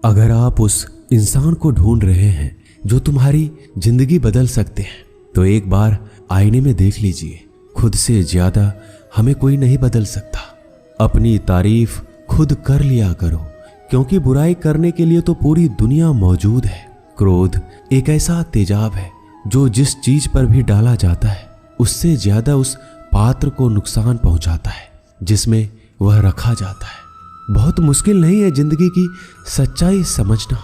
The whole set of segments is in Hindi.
अगर आप उस इंसान को ढूंढ रहे हैं जो तुम्हारी जिंदगी बदल सकते हैं, तो एक बार आईने में देख लीजिए। खुद से ज्यादा हमें कोई नहीं बदल सकता। अपनी तारीफ खुद कर लिया करो, क्योंकि बुराई करने के लिए तो पूरी दुनिया मौजूद है। क्रोध एक ऐसा तेजाब है जो जिस चीज पर भी डाला जाता है उससे ज्यादा उस पात्र को नुकसान पहुंचाता है जिसमें वह रखा जाता है। बहुत मुश्किल नहीं है जिंदगी की सच्चाई समझना।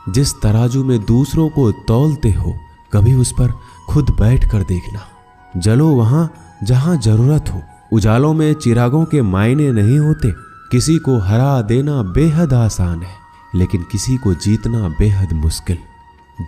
जिस तराजू में दूसरों को तौलते हो, कभी उस पर खुद बैठ कर देखना। जलो वहां जहां जरूरत हो। उजालों में चिरागों के मायने नहीं होते। किसी को हरा देना बेहद आसान है, लेकिन किसी को जीतना बेहद मुश्किल।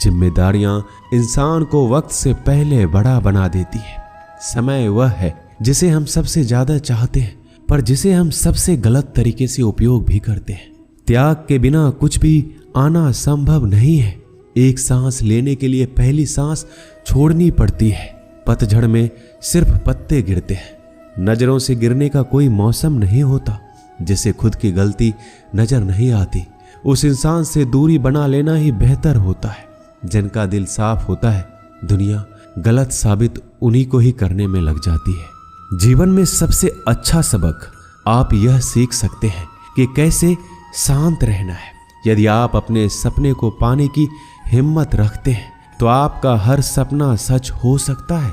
जिम्मेदारियां इंसान को वक्त से पहले बड़ा बना देती है। समय वह है जिसे हम सबसे ज्यादा चाहते हैं, पर जिसे हम सबसे गलत तरीके से उपयोग भी करते हैं। त्याग के बिना कुछ भी आना संभव नहीं है। एक सांस लेने के लिए पहली सांस छोड़नी पड़ती है। पतझड़ में सिर्फ पत्ते गिरते हैं। नजरों से गिरने का कोई मौसम नहीं होता। जिसे खुद की गलती नजर नहीं आती, उस इंसान से दूरी बना लेना ही बेहतर होता है। जिनका दिल साफ होता है, दुनिया गलत साबित उन्हीं को ही करने में लग जाती है। जीवन में सबसे अच्छा सबक आप यह सीख सकते हैं कि कैसे शांत रहना है। यदि आप अपने सपने को पाने की हिम्मत रखते हैं, तो आपका हर सपना सच हो सकता है।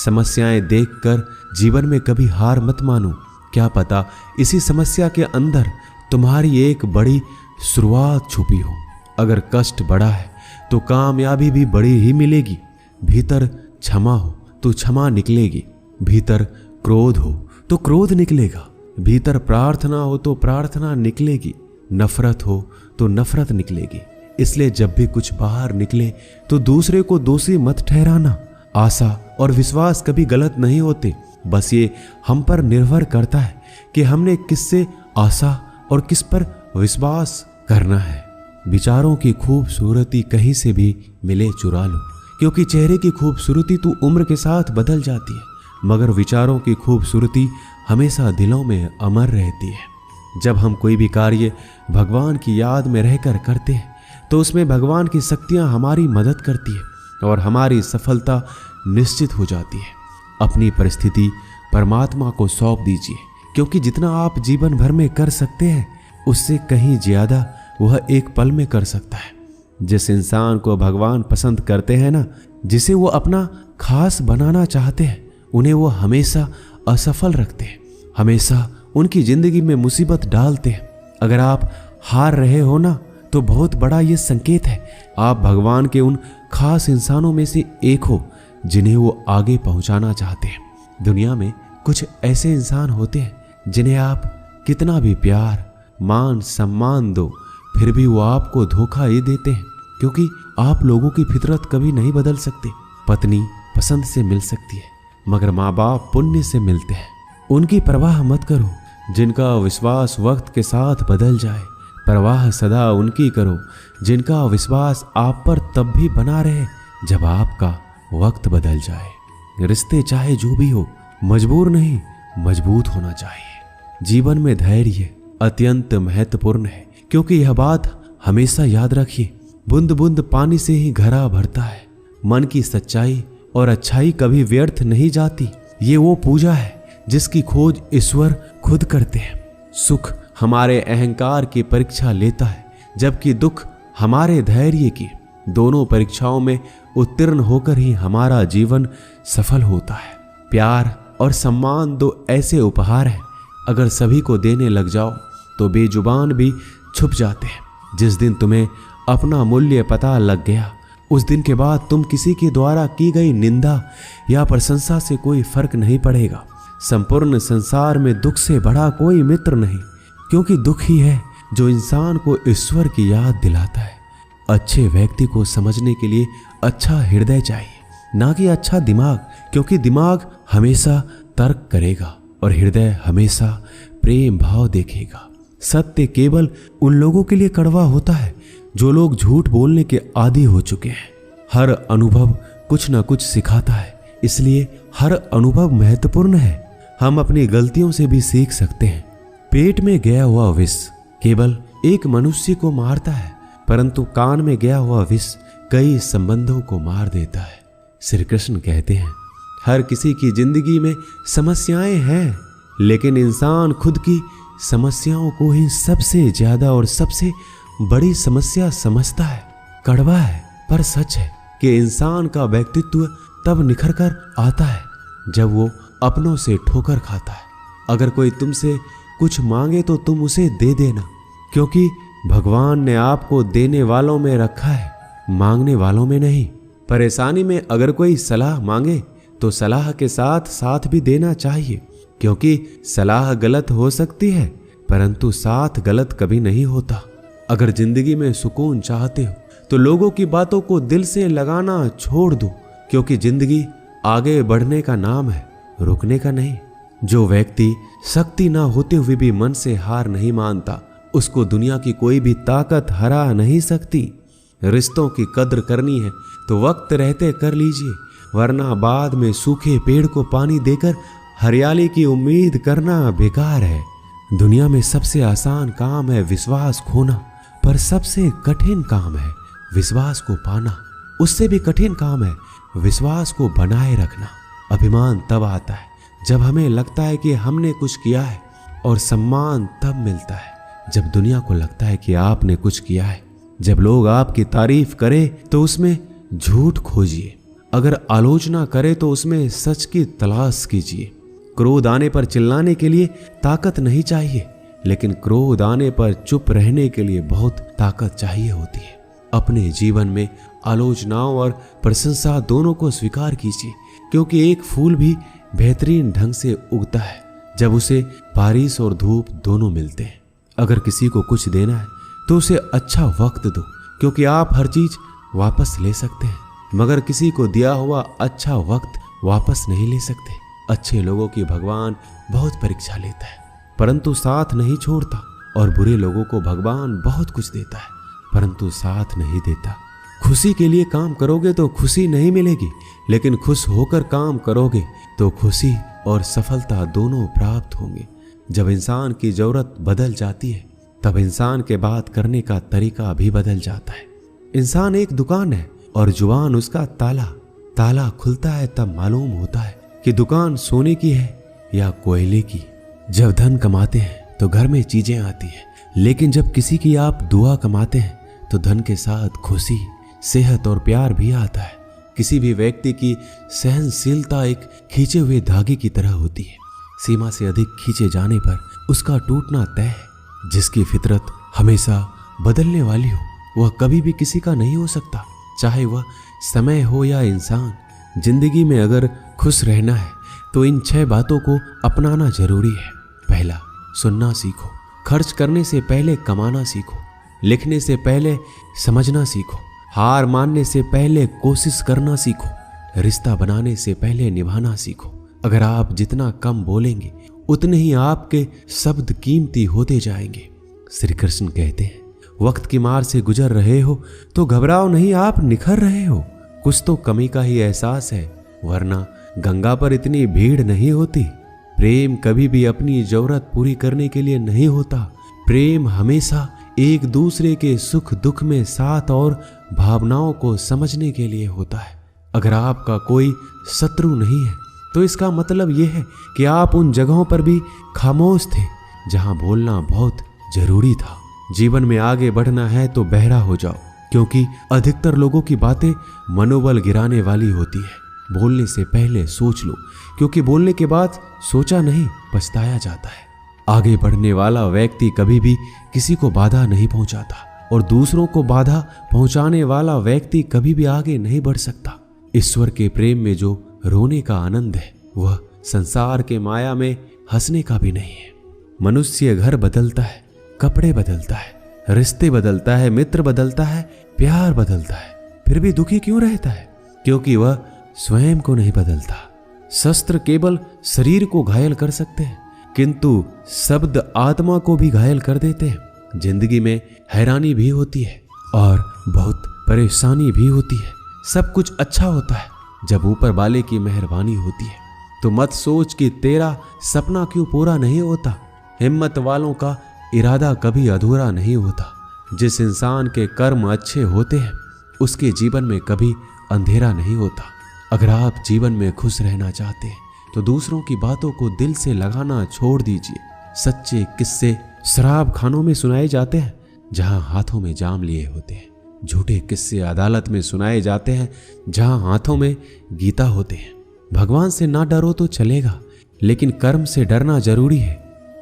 समस्याएं देखकर जीवन में कभी हार मत मानो। क्या पता इसी समस्या के अंदर तुम्हारी एक बड़ी शुरुआत छुपी हो। अगर कष्ट बड़ा है तो कामयाबी भी बड़ी ही मिलेगी। भीतर क्षमा हो तो क्षमा निकलेगी। भीतर क्रोध हो तो क्रोध निकलेगा। भीतर प्रार्थना हो तो प्रार्थना निकलेगी। नफरत हो तो नफरत निकलेगी। इसलिए जब भी कुछ बाहर निकले तो दूसरे को दोषी मत ठहराना। आशा और विश्वास कभी गलत नहीं होते। बस ये हम पर निर्भर करता है कि हमने किससे आशा और किस पर विश्वास करना है। विचारों की खूबसूरती कहीं से भी मिले चुरा लो, क्योंकि चेहरे की खूबसूरती तो उम्र के साथ बदल जाती है, मगर विचारों की खूबसूरती हमेशा दिलों में अमर रहती है। जब हम कोई भी कार्य भगवान की याद में रहकर करते हैं, तो उसमें भगवान की शक्तियां हमारी मदद करती है और हमारी सफलता निश्चित हो जाती है। अपनी परिस्थिति परमात्मा को सौंप दीजिए, क्योंकि जितना आप जीवन भर में कर सकते हैं, उससे कहीं ज्यादा वह एक पल में कर सकता है। जिस इंसान को भगवान पसंद करते हैं ना, जिसे वो अपना खास बनाना चाहते हैं, उन्हें वो हमेशा असफल रखते हैं, हमेशा उनकी जिंदगी में मुसीबत डालते हैं। अगर आप हार रहे हो ना, तो बहुत बड़ा ये संकेत है आप भगवान के उन खास इंसानों में से एक हो जिन्हें वो आगे पहुंचाना चाहते हैं। दुनिया में कुछ ऐसे इंसान होते हैं जिन्हें आप कितना भी प्यार, मान, सम्मान दो, फिर भी वो आपको धोखा ही देते हैं, क्योंकि आप लोगों की फितरत कभी नहीं बदल सकते। पत्नी पसंद से मिल सकती है, मगर माँ बाप पुण्य से मिलते हैं। उनकी परवाह मत करो जिनका विश्वास वक्त के साथ बदल जाए। परवाह सदा उनकी करो जिनका विश्वास आप पर तब भी बना रहे जब आपका वक्त बदल जाए। रिश्ते चाहे जो भी हो, मजबूर नहीं, मजबूत होना चाहिए। जीवन में धैर्य अत्यंत महत्वपूर्ण है, क्योंकि यह बात हमेशा याद रखिए, बूंद बूंद पानी से ही घड़ा भरता है। मन की सच्चाई और अच्छाई कभी व्यर्थ नहीं जाती। ये वो पूजा है जिसकी खोज ईश्वर खुद करते हैं। सुख हमारे अहंकार की परीक्षा लेता है, जबकि दुख हमारे धैर्य की। दोनों परीक्षाओं में उत्तीर्ण होकर ही हमारा जीवन सफल होता है। प्यार और सम्मान दो ऐसे उपहार हैं, अगर सभी को देने लग जाओ तो बेजुबान भी छुप जाते हैं। जिस दिन तुम्हें अपना मूल्य पता लग गया, उस दिन के बाद तुम किसी के द्वारा की गई निंदा या प्रशंसा से कोई फर्क नहीं पड़ेगा। संपूर्ण संसार में दुख से बड़ा कोई मित्र नहीं, क्योंकि दुख ही है जो इंसान को ईश्वर की याद दिलाता है। अच्छे व्यक्ति को समझने के लिए अच्छा हृदय चाहिए, ना कि अच्छा दिमाग, क्योंकि दिमाग हमेशा तर्क करेगा और हृदय हमेशा प्रेम भाव देखेगा। सत्य केवल उन लोगों के लिए कड़वा होता है जो लोग झूठ बोलने के आदी हो चुके हैं। हर अनुभव कुछ न कुछ सिखाता है, इसलिए हर अनुभव महत्वपूर्ण है। हम अपनी गलतियों से भी सीख सकते हैं। पेट में गया हुआ विष केवल एक मनुष्य को मारता है, परंतु कान में गया हुआ विष कई संबंधों को मार देता है। श्री कृष्ण कहते हैं, हर किसी की जिंदगी में समस्याएं हैं, लेकिन इंसान खुद की समस्याओं को ही सबसे ज्यादा और सबसे बड़ी समस्या समझता है। कड़वा है पर सच है कि इंसान का व्यक्तित्व तब निखर कर आता है जब वो अपनों से ठोकर खाता है। अगर कोई तुमसे कुछ मांगे तो तुम उसे दे देना, क्योंकि भगवान ने आपको देने वालों में रखा है, मांगने वालों में नहीं। परेशानी में अगर कोई सलाह मांगे तो सलाह के साथ साथ भी देना चाहिए, क्योंकि सलाह गलत हो सकती है परंतु साथ गलत कभी नहीं होता। अगर जिंदगी में सुकून चाहते हो तो लोगों की बातों को दिल से लगाना छोड़ दो, क्योंकि जिंदगी आगे बढ़ने का नाम है, रुकने का नहीं। जो व्यक्ति शक्ति ना होते हुए भी मन से हार नहीं मानता, उसको दुनिया की कोई भी ताकत हरा नहीं सकती। रिश्तों की कद्र करनी है तो वक्त रहते कर लीजिए, वरना बाद में सूखे पेड़ को पानी देकर हरियाली की उम्मीद करना बेकार है। दुनिया में सबसे आसान काम है विश्वास खोना, पर सबसे कठिन काम है विश्वास को पाना। उससे भी कठिन काम है विश्वास को बनाए रखना। अभिमान तब आता है जब हमें लगता है कि हमने कुछ किया है, और सम्मान तब मिलता है जब दुनिया को लगता है कि आपने कुछ किया है। जब लोग आपकी तारीफ करें तो उसमें झूठ खोजिए, अगर आलोचना करे तो उसमें सच की तलाश कीजिए। क्रोध आने पर चिल्लाने के लिए ताकत नहीं चाहिए, लेकिन क्रोध आने पर चुप रहने के लिए बहुत ताकत चाहिए होती है। अपने जीवन में आलोचनाओं और प्रशंसा दोनों को स्वीकार कीजिए, क्योंकि एक फूल भी बेहतरीन ढंग से उगता है जब उसे बारिश और धूप दोनों मिलते हैं। अगर किसी को कुछ देना है तो उसे अच्छा वक्त दो, क्योंकि आप हर चीज वापस ले सकते हैं, मगर किसी को दिया हुआ अच्छा वक्त वापस नहीं ले सकते। अच्छे लोगों की भगवान बहुत परीक्षा लेता है परंतु साथ नहीं छोड़ता, और बुरे लोगों को भगवान बहुत कुछ देता है परंतु साथ नहीं देता। खुशी के लिए काम करोगे तो खुशी नहीं मिलेगी, लेकिन खुश होकर काम करोगे तो खुशी और सफलता दोनों प्राप्त होंगे। जब इंसान की जरूरत बदल जाती है तब इंसान के बात करने का तरीका भी बदल जाता है। इंसान एक दुकान है और जुबान उसका ताला। ताला खुलता है तब मालूम होता है कि दुकान सोने की है या कोयले की। जब धन कमाते हैं तो घर में चीजें आती हैं, लेकिन जब किसी की आप दुआ कमाते हैं तो धन के साथ खुशी, सेहत और प्यार भी आता है। किसी भी व्यक्ति की सहनशीलता एक खींचे हुए धागे की तरह होती है। सीमा से अधिक खींचे जाने पर उसका टूटना तय है। जिसकी फितरत हमेशा बदलने वाली हो वह कभी भी किसी का नहीं हो सकता, चाहे वह समय हो या इंसान। जिंदगी में अगर खुश रहना है तो इन 6 बातों को अपनाना जरूरी है। पहला, सुनना सीखो। खर्च करने से पहले कमाना सीखो। लिखने से पहले समझना सीखो। हार मानने से पहले कोशिश करना सीखो। रिश्ता बनाने से पहले निभाना सीखो। अगर आप जितना कम बोलेंगे उतने ही आपके शब्द कीमती होते जाएंगे। श्री कृष्ण कहते हैं, वक्त की मार से गुजर रहे हो तो घबराओ नहीं, आप निखर रहे हो। कुछ तो कमी का ही एहसास है, वरना गंगा पर इतनी भीड़ नहीं होती। प्रेम कभी भी अपनी जरूरत पूरी करने के लिए नहीं होता। प्रेम हमेशा एक दूसरे के सुख दुख में साथ और भावनाओं को समझने के लिए होता है। अगर आपका कोई शत्रु नहीं है तो इसका मतलब यह है कि आप उन जगहों पर भी खामोश थे जहां बोलना बहुत जरूरी था। जीवन में आगे बढ़ना है तो बहरा हो जाओ, क्योंकि अधिकतर लोगों की बातें मनोबल गिराने वाली होती है। बोलने से पहले सोच लो, क्योंकि बोलने के बाद सोचा नहीं पछताया जाता है। आगे बढ़ने वाला व्यक्ति कभी भी किसी को बाधा नहीं पहुंचाता, और दूसरों को बाधा पहुंचाने वाला व्यक्ति कभी भी आगे नहीं बढ़ सकता। ईश्वर के प्रेम में जो रोने का आनंद है वह संसार के माया में हंसने का भी नहीं है। मनुष्य घर बदलता है, कपड़े बदलता है, रिश्ते बदलता है, मित्र बदलता है, प्यार बदलता है, फिर भी दुखी क्यों रहता है? क्योंकि वह स्वयं को नहीं बदलता। शस्त्र केवल शरीर को घायल कर सकते हैं, किंतु शब्द आत्मा को भी घायल कर देते हैं। जिंदगी में हैरानी भी होती है और बहुत परेशानी भी होती है। सब कुछ अच्छा होता है जब ऊपर वाले की मेहरबानी होती है। तो मत सोच कि तेरा सपना क्यों पूरा नहीं होता। हिम्मत वालों का इरादा कभी अधूरा नहीं होता। जिस इंसान के कर्म अच्छे होते हैं उसके जीवन में कभी अंधेरा नहीं होता। अगर आप जीवन में खुश रहना चाहते हैं तो दूसरों की बातों को दिल से लगाना छोड़ दीजिए। सच्चे किस्से शराब खानों में सुनाए जाते हैं जहां हाथों में जाम लिए होते हैं। झूठे किस्से अदालत में सुनाए जाते हैं जहां हाथों में गीता होते हैं। भगवान से ना डरो तो चलेगा, लेकिन कर्म से डरना जरूरी है,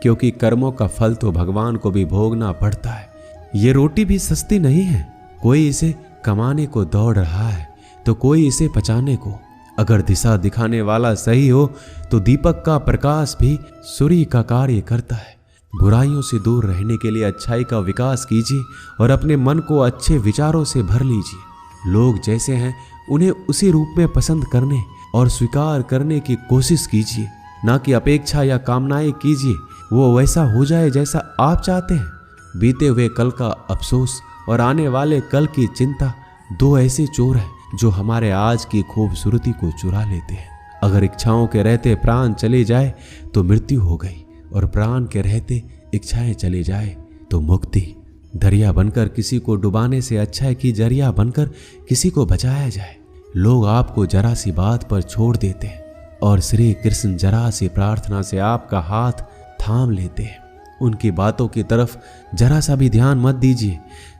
क्योंकि कर्मों का फल तो भगवान को भी भोगना पड़ता है। ये रोटी भी सस्ती नहीं है। कोई इसे कमाने को दौड़ रहा है तो कोई इसे पचाने को। अगर दिशा दिखाने वाला सही हो तो दीपक का प्रकाश भी सूर्य का कार्य करता है। बुराइयों से दूर रहने के लिए अच्छाई का विकास कीजिए और अपने मन को अच्छे विचारों से भर लीजिए। लोग जैसे हैं उन्हें उसी रूप में पसंद करने और स्वीकार करने की कोशिश कीजिए, ना कि अपेक्षा या कामनाएं कीजिए वो वैसा हो जाए जैसा आप चाहते हैं। बीते हुए कल का अफसोस और आने वाले कल की चिंता दो ऐसे चोर हैं जो हमारे आज की खूबसूरती को चुरा लेते हैं। अगर इच्छाओं के रहते प्राण चले जाए तो मृत्यु हो गई, और प्राण के रहते इच्छाएं चले जाए तो मुक्ति। दरिया बनकर किसी को डुबाने से अच्छा है कि जरिया बनकर किसी को बचाया जाए। लोग आपको जरा सी बात पर छोड़ देते हैं और श्री कृष्ण जरा सी प्रार्थना से आपका हाथ थाम लेते हैं। उनकी बातों की तरफ जरा सा भी ध्यान मत दीजिए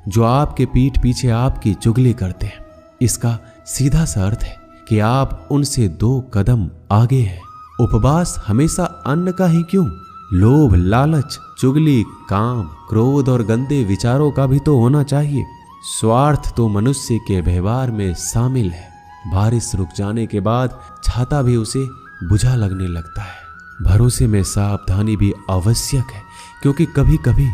जो आपके पीठ पीछे आपकी चुगली करते हैं। इसका सीधा सा अर्थ है कि आप उनसे 2 कदम आगे हैं। उपवास हमेशा अन्न का ही क्यों, लोभ, लालच, चुगली, काम, क्रोध और गंदे विचारों का भी तो होना चाहिए। स्वार्थ तो मनुष्य के व्यवहार में शामिल है। बारिश रुक जाने के बाद छाता भी उसे बुझा लगने लगता है। भरोसे में सावधानी भी आवश्यक है, क्योंकि कभी कभी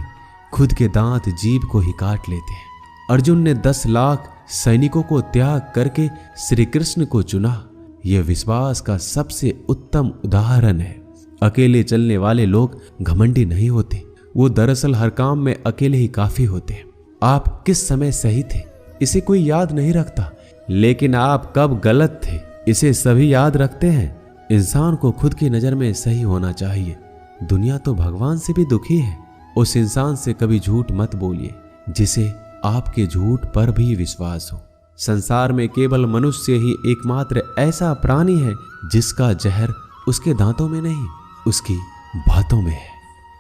खुद के दांत जीभ को ही काट लेते हैं। अर्जुन ने 10 लाख सैनिकों को त्याग करके श्री कृष्ण को चुना। यह विश्वास का सबसे उत्तम उदाहरण है। अकेले चलने वाले लोग घमंडी नहीं होते, वो दरअसल हर काम में अकेले ही काफी होते हैं। आप किस समय सही थे इसे कोई याद नहीं रखता, लेकिन आप कब गलत थे इसे सभी याद रखते हैं। इंसान को खुद की नजर में सही होना चाहिए। दुनिया तो भगवान से भी दुखी है। उस इंसान से कभी झूठ मत बोलिए जिसे आपके झूठ पर भी विश्वास हो। संसार में केवल मनुष्य ही एकमात्र ऐसा प्राणी है जिसका जहर उसके दांतों में नहीं, उसकी बातों में है।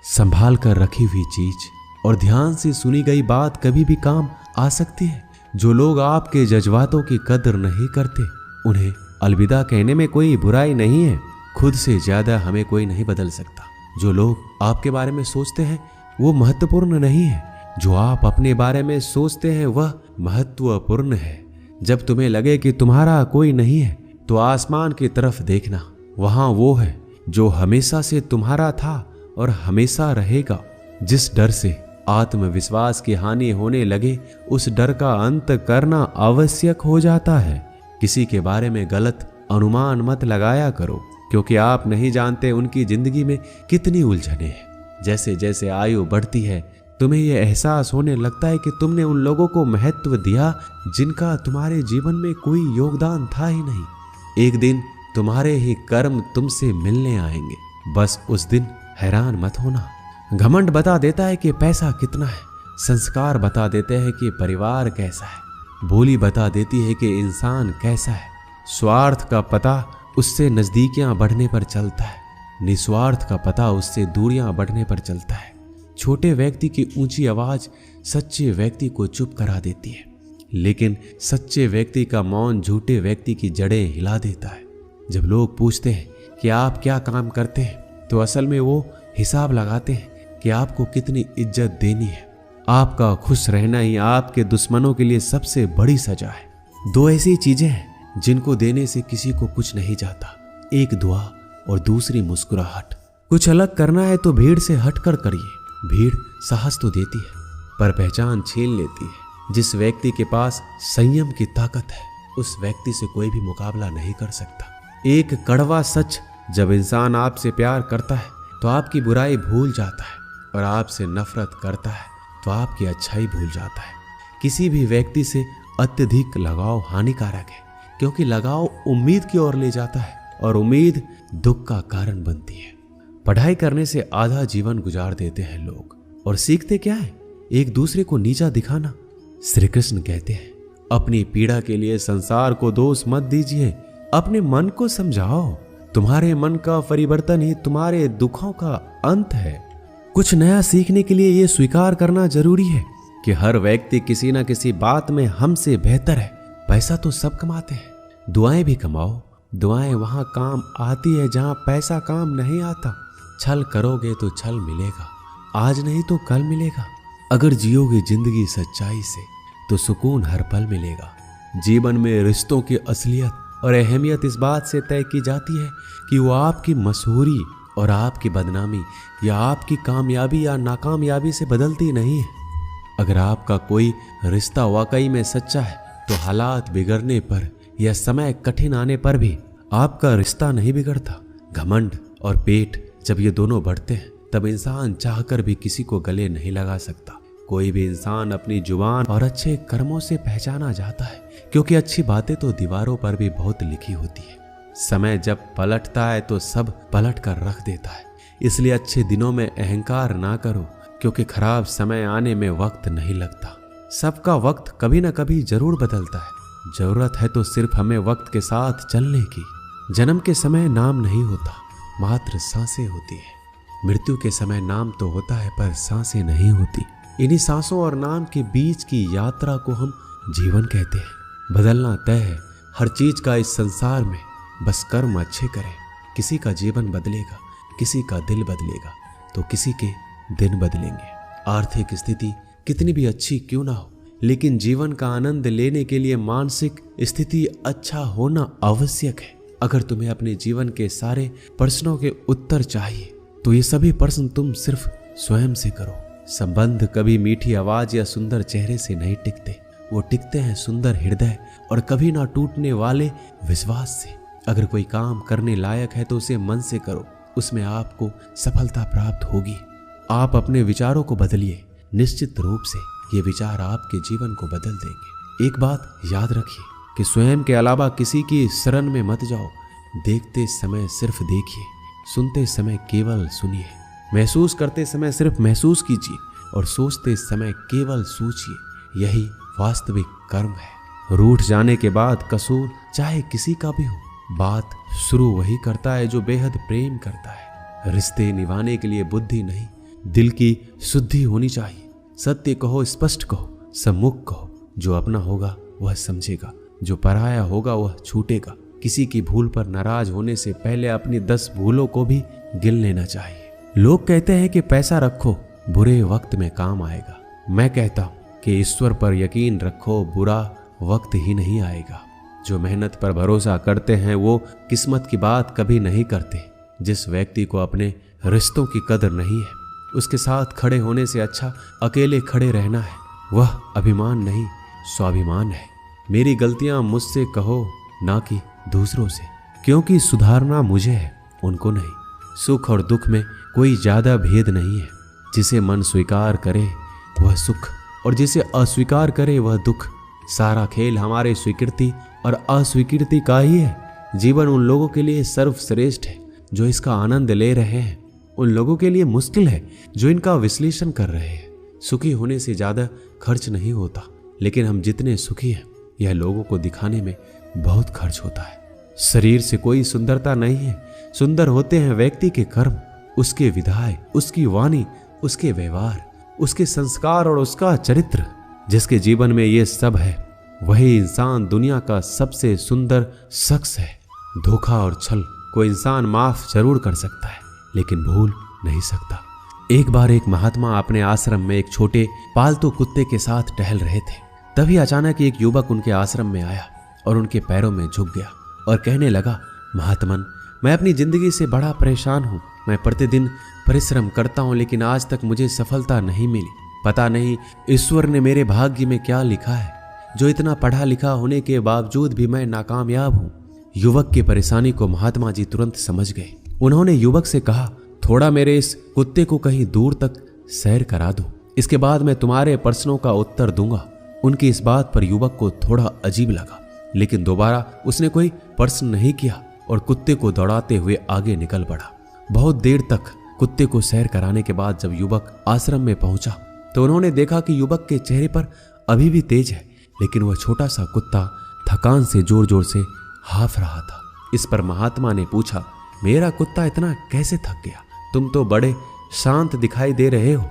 संभाल कर रखी हुई चीज और ध्यान से सुनी गई बात कभी भी काम आ सकती है। जो लोग आपके जज्बातों की कदर नहीं करते उन्हें अलविदा कहने में कोई बुराई नहीं है। खुद से ज्यादा हमें कोई नहीं बदल सकता। जो लोग आपके बारे में सोचते हैं वो महत्वपूर्ण नहीं है, जो आप अपने बारे में सोचते हैं वह महत्वपूर्ण है। जब तुम्हें लगे कि तुम्हारा कोई नहीं है तो आसमान की तरफ देखना, वहां वो है जो हमेशा से तुम्हारा था और हमेशा रहेगा। जिस डर से आत्मविश्वास की हानि होने लगे उस डर का अंत करना आवश्यक हो जाता है। किसी के बारे में गलत अनुमान मत लगाया करो, क्योंकि आप नहीं जानते उनकी जिंदगी में कितनी उलझने हैं। जैसे जैसे आयु बढ़ती है तुम्हें यह एहसास होने लगता है कि तुमने उन लोगों को महत्व दिया जिनका तुम्हारे जीवन में कोई योगदान था ही नहीं। एक दिन तुम्हारे ही कर्म तुमसे मिलने आएंगे। बस उस दिन हैरान मत होना। घमंड बता देता है कि पैसा कितना है, संस्कार बता देते हैं कि परिवार कैसा है, बोली बता देती है कि इंसान कैसा है। स्वार्थ का पता उससे नजदीकियां बढ़ने पर चलता है, निस्वार्थ का पता उससे दूरियां बढ़ने पर चलता है। छोटे व्यक्ति की ऊंची आवाज सच्चे व्यक्ति को चुप करा देती है, लेकिन सच्चे व्यक्ति का मौन झूठे व्यक्ति की जड़ें हिला देता है। जब लोग पूछते हैं कि आप क्या काम करते हैं तो असल में वो हिसाब लगाते हैं कि आपको कितनी इज्जत देनी है। आपका खुश रहना ही आपके दुश्मनों के लिए सबसे बड़ी सजा है। 2 ऐसी चीजें हैं जिनको देने से किसी को कुछ नहीं जाता, एक दुआ और दूसरी मुस्कुराहट। कुछ अलग करना है तो भीड़ से हटकर करिए। भीड़ साहस तो देती है पर पहचान छीन लेती है। जिस व्यक्ति के पास संयम की ताकत है उस व्यक्ति से कोई भी मुकाबला नहीं कर सकता। एक कड़वा सच, जब इंसान आपसे प्यार करता है तो आपकी बुराई भूल जाता है, और आपसे नफरत करता है तो आपकी अच्छाई भूल जाता है। किसी भी व्यक्ति से अत्यधिक लगाव हानिकारक है, क्योंकि लगाव उम्मीद की ओर ले जाता है और उम्मीद दुख का कारण बनती है। पढ़ाई करने से आधा जीवन गुजार देते हैं लोग, और सीखते क्या है? एक दूसरे को नीचा दिखाना। श्री कृष्ण कहते हैं, अपनी पीड़ा के लिए संसार को दोष मत दीजिए, अपने मन को समझाओ। तुम्हारे मन का परिवर्तन ही तुम्हारे दुखों का अंत है। कुछ नया सीखने के लिए यह स्वीकार करना जरूरी है कि हर व्यक्ति किसी न किसी बात में हमसे बेहतर है। पैसा तो सब कमाते हैं, दुआएं भी कमाओ। दुआएं वहां काम आती है जहां पैसा काम नहीं आता। छल करोगे तो छल मिलेगा, आज नहीं तो कल मिलेगा। अगर जियोगे जिंदगी सच्चाई से तो सुकून हर पल मिलेगा। जीवन में रिश्तों की असलियत और अहमियत इस बात से तय की जाती है कि वो आपकी मशहूरी और आपकी बदनामी या आपकी कामयाबी या नाकामयाबी से बदलती नहीं है। अगर आपका कोई रिश्ता वाकई में सच्चा है तो हालात बिगड़ने पर या समय कठिन आने पर भी आपका रिश्ता नहीं बिगड़ता। घमंड और पेट जब ये दोनों बढ़ते हैं तब इंसान चाहकर भी किसी को गले नहीं लगा सकता। कोई भी इंसान अपनी जुबान और अच्छे कर्मों से पहचाना जाता है, क्योंकि अच्छी बातें तो दीवारों पर भी बहुत लिखी होती है। समय जब पलटता है तो सब पलट कर रख देता है। इसलिए अच्छे दिनों में अहंकार ना करो, क्योंकि खराब समय आने में वक्त नहीं लगता। सबका वक्त कभी न कभी जरूर बदलता है। जरूरत है तो सिर्फ हमें वक्त के साथ चलने की। जन्म के समय नाम नहीं होता, मात्र सांसें होती है। मृत्यु के समय नाम तो होता है पर सांसें नहीं होती। इन्हीं सांसों और नाम के बीच की यात्रा को हम जीवन कहते हैं। बदलना तय है हर चीज का इस संसार में, बस कर्म अच्छे करें। किसी का जीवन बदलेगा, किसी का दिल बदलेगा, तो किसी के दिन बदलेंगे। आर्थिक स्थिति कितनी भी अच्छी क्यों ना हो, लेकिन जीवन का आनंद लेने के लिए मानसिक स्थिति अच्छा होना आवश्यक है। अगर तुम्हें अपने जीवन के सारे प्रश्नों के उत्तर चाहिए तो ये सभी प्रश्न तुम सिर्फ स्वयं से करो। संबंध कभी मीठी आवाज या सुंदर चेहरे से नहीं टिकते, वो टिकते हैं सुंदर हृदय और कभी ना टूटने वाले विश्वास से। अगर कोई काम करने लायक है तो उसे मन से करो, उसमें आपको सफलता प्राप्त होगी। आप अपने विचारों को बदलिए, निश्चित रूप से ये विचार आपके जीवन को बदल देंगे। एक बात याद रखिए कि स्वयं के अलावा किसी की शरण में मत जाओ। देखते समय सिर्फ देखिए, सुनते समय केवल सुनिए, महसूस करते समय सिर्फ महसूस कीजिए और सोचते समय केवल सोचिए। यही वास्तविक कर्म है। रूठ जाने के बाद कसूर चाहे किसी का भी हो, बात शुरू वही करता है जो बेहद प्रेम करता है। रिश्ते निभाने के लिए बुद्धि नहीं, दिल की शुद्धि होनी चाहिए। सत्य कहो, स्पष्ट कहो, सम्मुख कहो। जो अपना होगा वह समझेगा, जो पराया होगा वह छूटेगा। किसी की भूल पर नाराज होने से पहले अपनी 10 भूलों को भी गिन लेना चाहिए। लोग कहते हैं कि पैसा रखो, बुरे वक्त में काम आएगा। मैं कहता हूं कि ईश्वर पर यकीन रखो, बुरा वक्त ही नहीं आएगा। जो मेहनत पर भरोसा करते हैं वो किस्मत की बात कभी नहीं करते। जिस व्यक्ति को अपने रिश्तों की कदर नहीं है, उसके साथ खड़े होने से अच्छा अकेले खड़े रहना है। वह अभिमान नहीं, स्वाभिमान है। मेरी गलतियां मुझसे कहो, ना कि दूसरों से, क्योंकि सुधारना मुझे है, उनको नहीं। सुख और दुख में कोई ज्यादा भेद नहीं है। जिसे मन स्वीकार करे वह सुख और जिसे अस्वीकार करे वह दुख। सारा खेल हमारे स्वीकृति और अस्वीकृति का ही है। जीवन उन लोगों के लिए सर्वश्रेष्ठ है जो इसका आनंद ले रहे हैं, उन लोगों के लिए मुश्किल है जो इनका विश्लेषण कर रहे हैं। सुखी होने से ज्यादा खर्च नहीं होता, लेकिन हम जितने सुखी हैं यह लोगों को दिखाने में बहुत खर्च होता है। शरीर से कोई सुंदरता नहीं है, सुंदर होते हैं व्यक्ति के कर्म, उसके विधाय, उसकी वाणी, उसके व्यवहार, उसके संस्कार और उसका चरित्र। जिसके जीवन में ये सब है वही इंसान दुनिया का सबसे सुंदर शख्स है। धोखा और छल को इंसान माफ जरूर कर सकता है, लेकिन भूल नहीं सकता। एक बार एक महात्मा अपने आश्रम में एक छोटे पालतू कुत्ते के साथ टहल रहे थे। तभी अचानक एक युवक उनके आश्रम में आया और उनके पैरों में झुक गया और कहने लगा, महात्मन, मैं अपनी जिंदगी से बड़ा परेशान हूँ। मैं प्रतिदिन परिश्रम करता हूँ, लेकिन आज तक मुझे सफलता नहीं मिली। पता नहीं ईश्वर ने मेरे भाग्य में क्या लिखा है, जो इतना पढ़ा लिखा होने के बावजूद भी मैं नाकामयाब हूँ। युवक की परेशानी को महात्मा जी तुरंत समझ गए। उन्होंने युवक से कहा, थोड़ा मेरे इस कुत्ते को कहीं दूर तक सैर करा दो, इसके बाद मैं तुम्हारे प्रश्नों का उत्तर दूंगा। उनकी इस बात पर युवक को थोड़ा अजीब लगा, लेकिन दोबारा उसने कोई प्रश्न नहीं किया और कुत्ते को दौड़ाते हुए आगे निकल पड़ा। बहुत देर तक कुत्ते को सैर कराने के बाद जब युवक आश्रम में पहुंचा तो उन्होंने देखा कि युवक के चेहरे पर अभी भी तेज है, लेकिन वह छोटा सा कुत्ता थकान से जोर जोर से हाफ रहा था। इस पर महात्मा ने पूछा, मेरा कुत्ता इतना कैसे थक गया? तुम तो बड़े शांत दिखाई दे रहे हो,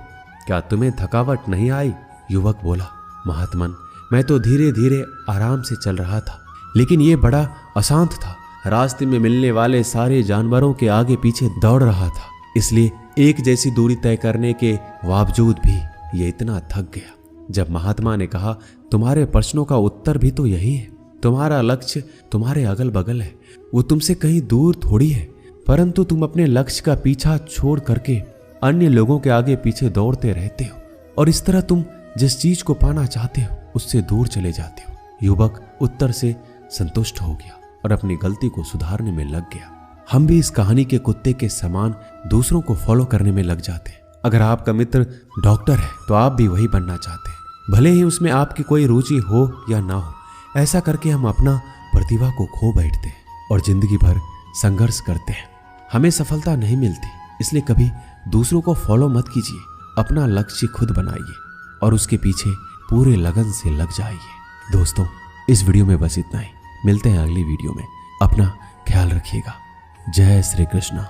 क्या तुम्हें थकावट नहीं आई? युवक बोला, महात्मन, मैं तो धीरे धीरे आराम से चल रहा था, लेकिन ये बड़ा अशांत था। रास्ते में मिलने वाले सारे जानवरों के आगे पीछे दौड़ रहा था, इसलिए एक जैसी दूरी तय करने के बावजूद भी ये इतना थक गया। जब महात्मा ने कहा, तुम्हारे प्रश्नों का उत्तर भी तो यही है, तुम्हारा लक्ष्य तुम्हारे अगल बगल है, वो तुमसे कहीं दूर थोड़ी है, परंतु तुम अपने लक्ष्य का पीछा छोड़ करके अन्य लोगों के आगे पीछे दौड़ते रहते हो, और इस तरह तुम जिस चीज को पाना चाहते हो उससे दूर चले जाते हो। युवक उत्तर से संतुष्ट हो गया और अपनी गलती को सुधारने में लग गया। हम भी इस कहानी के कुत्ते के समान दूसरों को फॉलो करने में लग जाते हैं। अगर आपका मित्र डॉक्टर है तो आप भी वही बनना चाहते हैं, भले ही उसमें आपकी कोई रुचि हो या ना हो। ऐसा करके हम अपना प्रतिभा को खो बैठते हैं और जिंदगी भर संघर्ष करते हैं। हमें सफलता नहीं मिलती, इसलिए कभी दूसरों को फॉलो मत कीजिए। अपना लक्ष्य खुद बनाइए और उसके पीछे पूरे लगन से लग जाइए। दोस्तों, इस वीडियो में बस इतना ही। मिलते हैं अगली वीडियो में। अपना ख्याल रखिएगा। जय श्री कृष्ण।